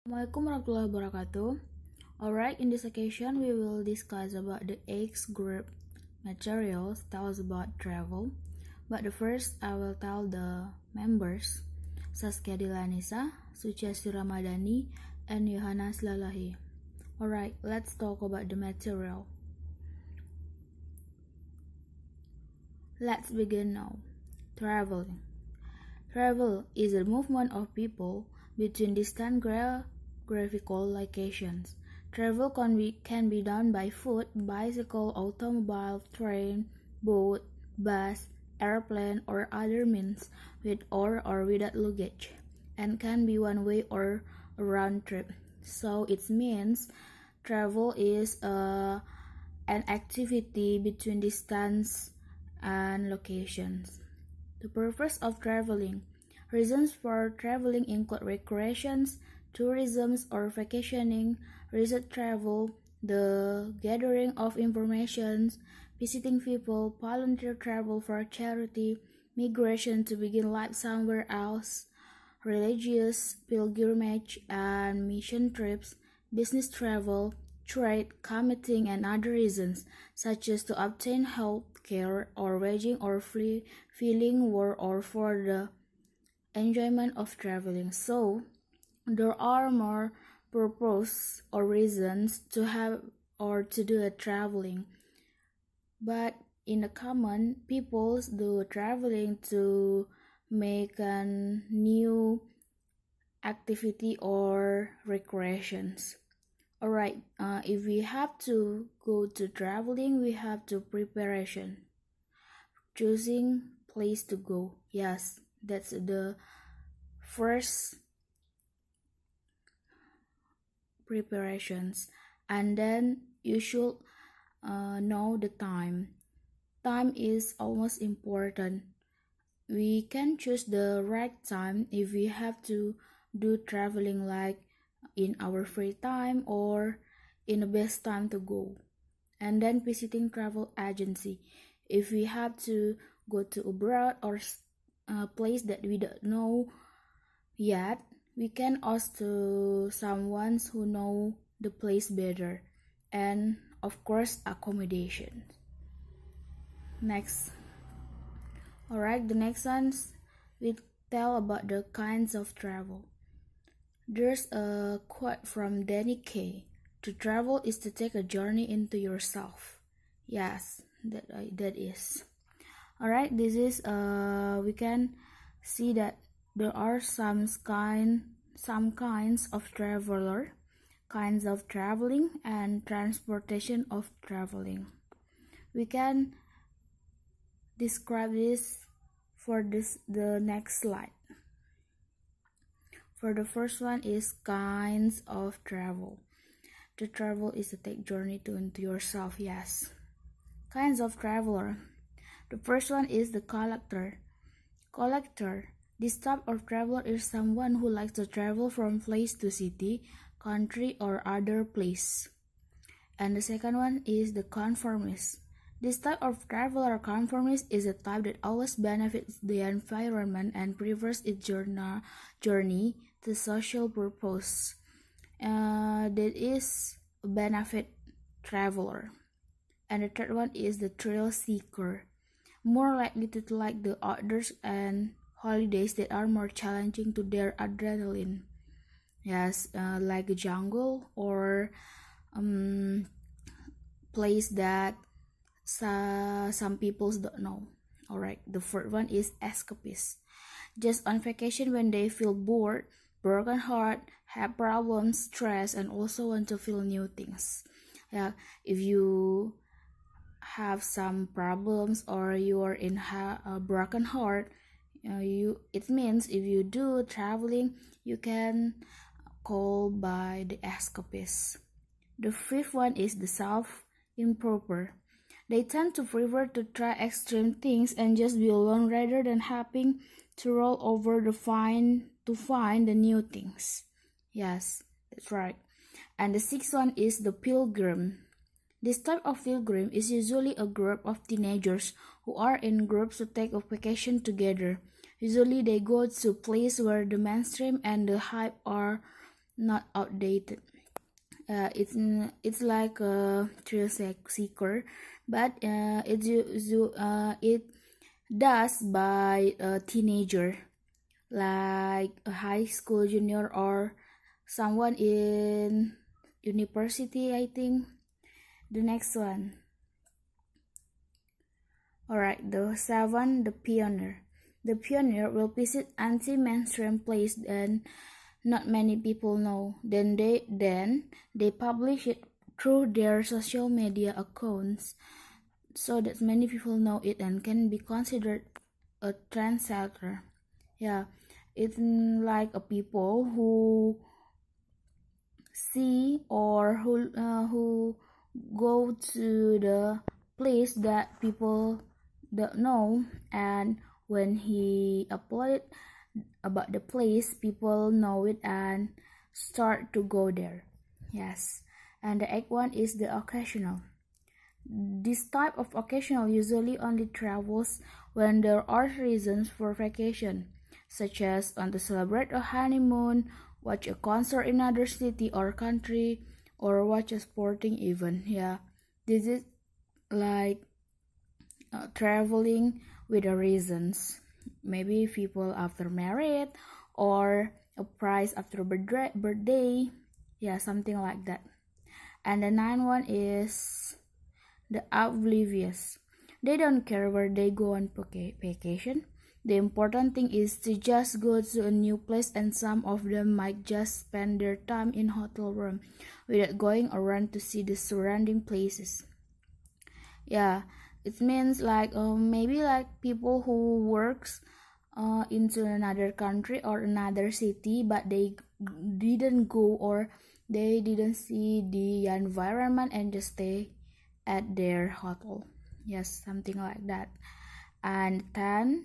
Assalamualaikum warahmatullahi wabarakatuh. Alright, in this occasion we will discuss about the X group materials tell us about travel. But the first I will tell the members Saskia Dilanisa, Suciasti Ramadhani, and Yohanas Lalahi. Alright, let's talk about the material. Let's begin now. Traveling. Travel is the movement of people between distant geographical locations. Travel can be done by foot, bicycle, automobile, train, boat, bus, airplane, or other means, with or without luggage, and can be one way or a round trip. So it means travel is an activity between distance and locations. The purpose of traveling. Reasons for traveling include recreations, tourism or vacationing, research travel, the gathering of information, visiting people, volunteer travel for charity, migration to begin life somewhere else, religious pilgrimage and mission trips, business travel, trade, commuting, and other reasons, such as to obtain health care or waging or free feeling war or for the enjoyment of traveling. So there are more purpose or reasons to have or to do a traveling. But in the common, people do traveling to make a new activity or recreations. Alright, if we have to go to traveling, we have to preparation. Choosing place to go. Yes, that's the first preparations. And then you should know the time. Time is almost important. We can choose the right time if we have to do traveling, like in our free time or in the best time to go. And then visiting travel agency. If we have to go to abroad or a place that we don't know yet, we can ask to someone who know the place better. And of course, accommodation. Next. Alright, the next ones we tell about the kinds of travel. There's a quote from Danny Kaye. To travel is to take a journey into yourself. Yes, that is. Alright, this is we can see that there are some kinds of kinds of traveling and transportation of traveling. We can describe this for the next slide. For the first one is kinds of travel. To travel is to take journey into yourself. Yes. Kinds of traveler. The first one is the collector. This type of traveler is someone who likes to travel from place to city, country, or other place. And the second one is the conformist. This type of traveler conformist is a type that always benefits the environment and prefers its journey to social purpose. That is a benefit traveler. And the third one is the thrill seeker, more likely to like the outdoors and holidays that are more challenging to their adrenaline. Yes, like a jungle or place that some people don't know. Alright, the fourth one is escapist. Just on vacation when they feel bored, broken heart, have problems, stress, and also want to feel new things. Yeah, if you have some problems or you are in a broken heart, it means if you do traveling, you can call by the escapist. The fifth one is the self-improper. They tend to prefer to try extreme things and just be alone rather than having to roll over to find the new things. Yes, that's right. And the sixth one is the pilgrim. This type of pilgrim is usually a group of teenagers who are in groups to take a vacation together. Usually they go to places where the mainstream and the hype are not outdated. It's like a thrill seeker, but it does by a teenager, like a high school junior or someone in university, I think. The next one. Alright, the seven, the pioneer. The pioneer will visit anti-mainstream place and not many people know. Then they publish it through their social media accounts so that many people know it and can be considered a trendsetter. Yeah, it's like a people who see or who go to the place that people don't know, and when he uploaded about the place, people know it and start to go there. Yes, and the eighth one is the occasional. This type of occasional usually only travels when there are reasons for vacation, such as on to celebrate a honeymoon, watch a concert in another city or country, or watch a sporting event. Yeah, this is like traveling with the reasons. Maybe people after married or a prize after birthday. Yeah, something like that. And the ninth one is the oblivious. They don't care where they go on vacation. The important thing is to just go to a new place, and some of them might just spend their time in hotel room without going around to see the surrounding places. Yeah, it means like maybe like people who works into another country or another city, but they didn't go or they didn't see the environment and just stay at their hotel. Yes, something like that. And 10,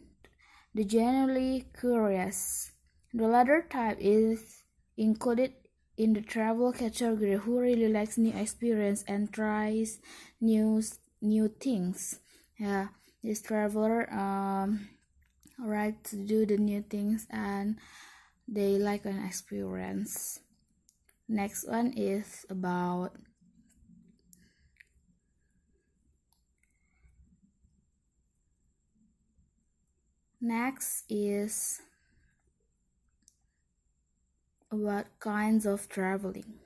the genuinely curious. The latter type is included in the travel category who really likes new experience and tries new things. Yeah, this traveler right to do the new things and they like an experience. Next one is about about kinds of traveling.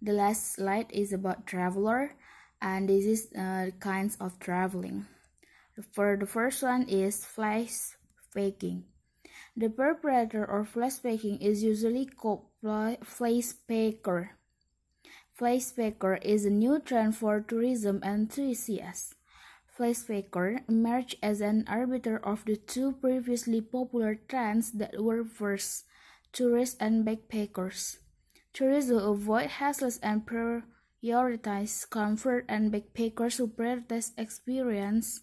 The last slide is about traveler, and this is kinds of traveling. For the first one is flash faking. The perpetrator of flash faking is usually called flash faker. Flash faker is a new trend for tourism enthusiasts. Flash faker emerged as an arbiter of the two previously popular trends that were first tourists and backpackers. Tourists who avoid hassles and prioritize comfort, and backpackers who prioritize experience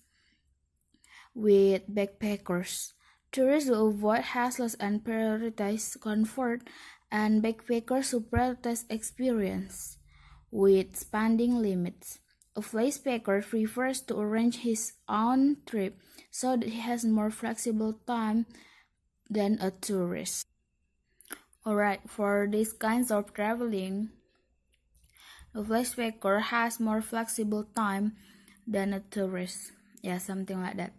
with backpackers. Tourists who avoid hassles and prioritize comfort, and backpackers who prioritize experience with spending limits. A flash packer prefers to arrange his own trip so that he has more flexible time than a tourist. Alright, for these kinds of traveling, a flash packer has more flexible time than a tourist. Yeah, something like that.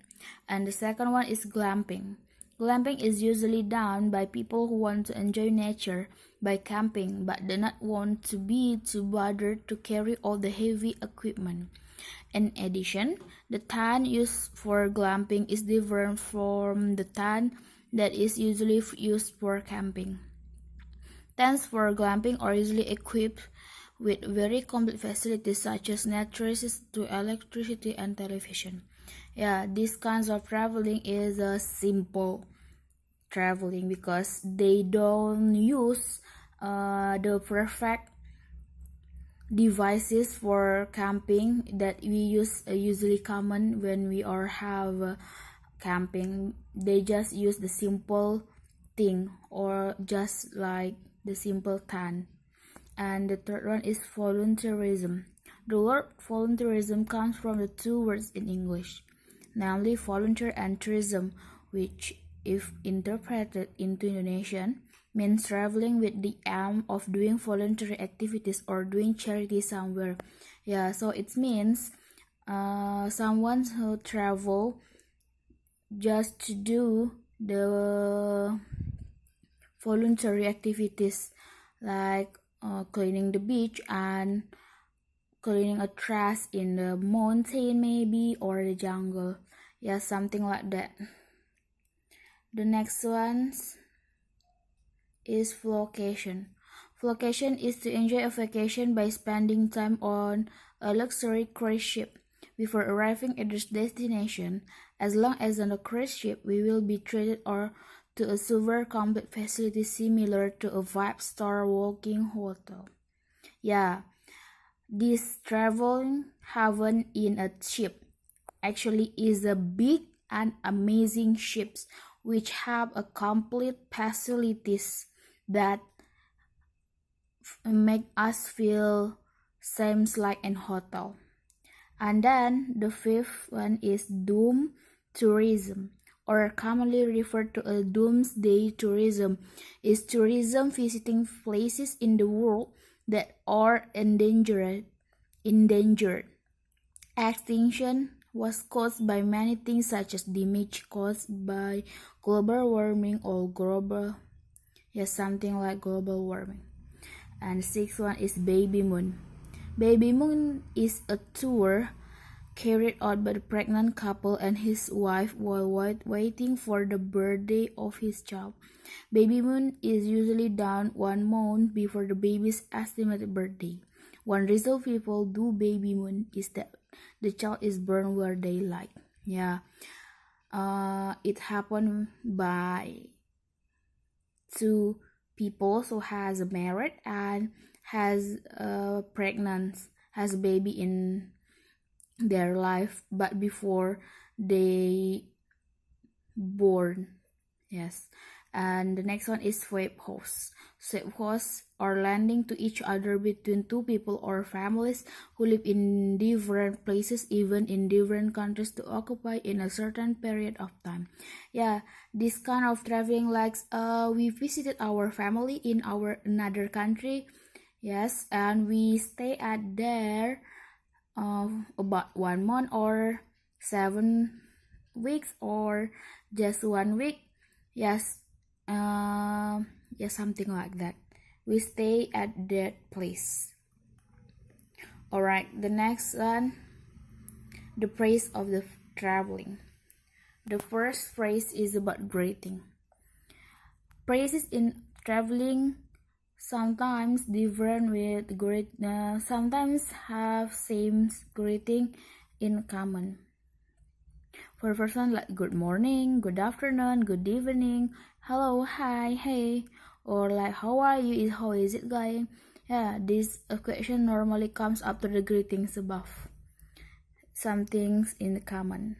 And the second one is glamping. Glamping is usually done by people who want to enjoy nature by camping but do not want to be too bothered to carry all the heavy equipment. In addition, the tent used for glamping is different from the tent that is usually used for camping. Tents for glamping are usually equipped with very complete facilities such as net traces to electricity and television. Yeah, these kinds of traveling is a simple traveling because they don't use the perfect devices for camping that we use usually common when we are have camping. They just use the simple thing or just like the simple tent. And the third one is volunteerism. The word volunteerism comes from the two words in English, namely volunteer and tourism, which if interpreted into Indonesian means traveling with the aim of doing voluntary activities or doing charity somewhere. Yeah, so it means someone who travel just to do the voluntary activities like cleaning the beach and cleaning a trash in the mountain maybe or the jungle. Yeah, something like that. The next one is vacation. Vacation is to enjoy a vacation by spending time on a luxury cruise ship before arriving at the destination. As long as on a cruise ship, we will be treated or to a super complete facility similar to a five-star walking hotel. Yeah, this traveling haven in a ship actually is a big and amazing ships which have a complete facilities that make us feel same like an hotel. And then the fifth one is doom tourism, or commonly referred to as doomsday tourism, is tourism visiting places in the world that are endangered. Extinction was caused by many things such as damage caused by global warming or something like global warming. And the sixth one is baby moon. Baby moon is a tour carried out by the pregnant couple and his wife while waiting for the birthday of his child. Baby moon is usually done 1 month before the baby's estimated birthday. One reason people do baby moon is that the child is born where they like. Yeah, it happened by two people who has married and has pregnant, has a baby in their life, but before they born. Yes. And the next one is swap hosts. Swap hosts are lending to each other between two people or families who live in different places, even in different countries, to occupy in a certain period of time. Yeah, this kind of traveling, like we visited our family in our another country. Yes, and we stay at there about 1 month or 7 weeks or just 1 week. Yes, something like that. We stay at that place. Alright, the next one, the praise of the traveling. The first phrase is about greeting. Praises in traveling sometimes different with sometimes have same greeting in common. For a person like good morning, good afternoon, good evening, hello, hi, hey, or like how are you, how is it going? Yeah, this question normally comes after the greetings above. Some things in common.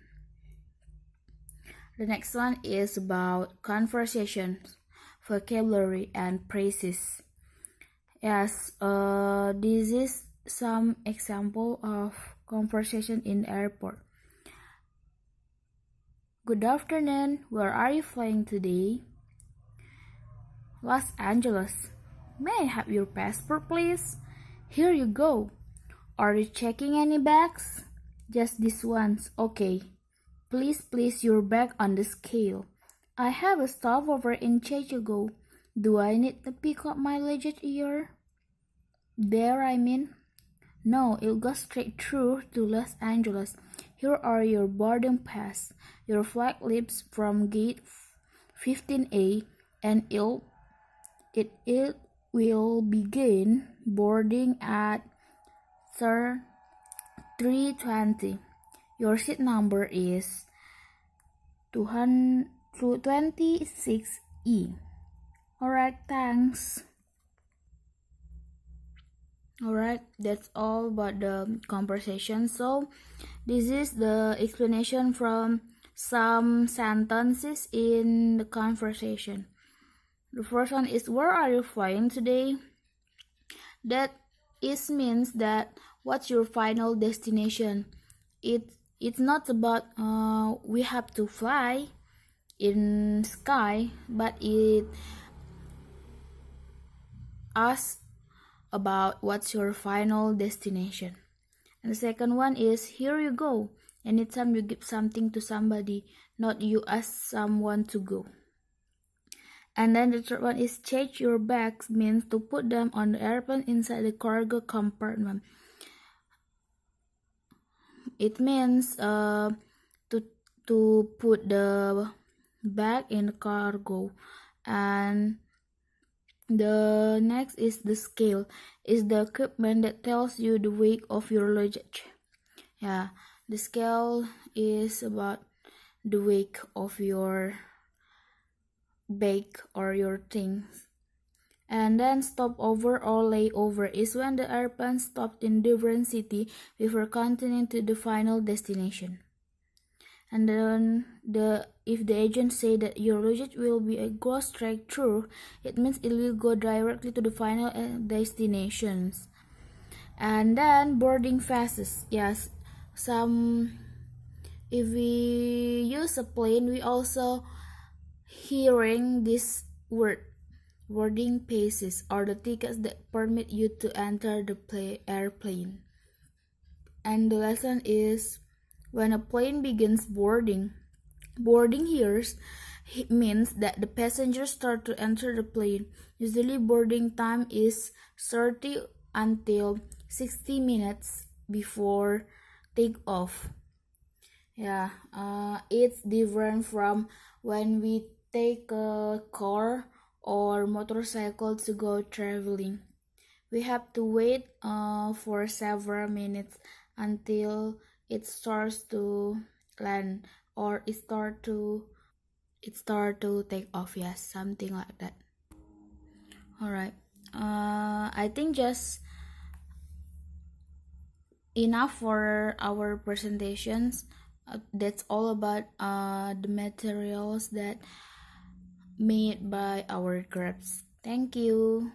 The next one is about conversations, vocabulary, and phrases. Yes, this is some example of conversation in airport. Good afternoon, where are you flying today? Los Angeles. May I have your passport, please? Here you go. Are you checking any bags? Just this once, okay. Please place your bag on the scale. I have a stopover in Chicago. Do I need to pick up my luggage here? There, I mean. No, it'll go straight through to Los Angeles. Here are your boarding pass. Your flight leaves from gate 15A and it will begin boarding at 3:20. Your seat number is 226E. Alright, thanks. Alright, that's all about the conversation. So this is the explanation from some sentences in the conversation. The first one is, where are you flying today? That means that what's your final destination? It's not about we have to fly in sky, but ask about what's your final destination. And the second one is here you go. Anytime you give something to somebody, not you ask someone to go. And then the third one is change your bags, means to put them on the airplane inside the cargo compartment. It means to put the bag in the cargo. And the next is the scale, is the equipment that tells you the weight of your luggage. Yeah, the scale is about the weight of your bag or your things. And then stopover or layover is when the airplane stopped in different city before continuing to the final destination. And then if the agent say that your luggage will be a go straight through, it means it will go directly to the final destinations. And then boarding passes, yes, if we use a plane, we also hearing this word. Boarding passes are the tickets that permit you to enter the airplane. And the lesson is when a plane begins boarding here means that the passengers start to enter the plane. Usually boarding time is 30 until 60 minutes before takeoff. Yeah, it's different from when we take a car or motorcycle to go traveling. We have to wait for several minutes until it starts to land or it start to take off. Yes, something like that. All right. I think just enough for our presentations. That's all about the materials that made by our crafts. Thank you.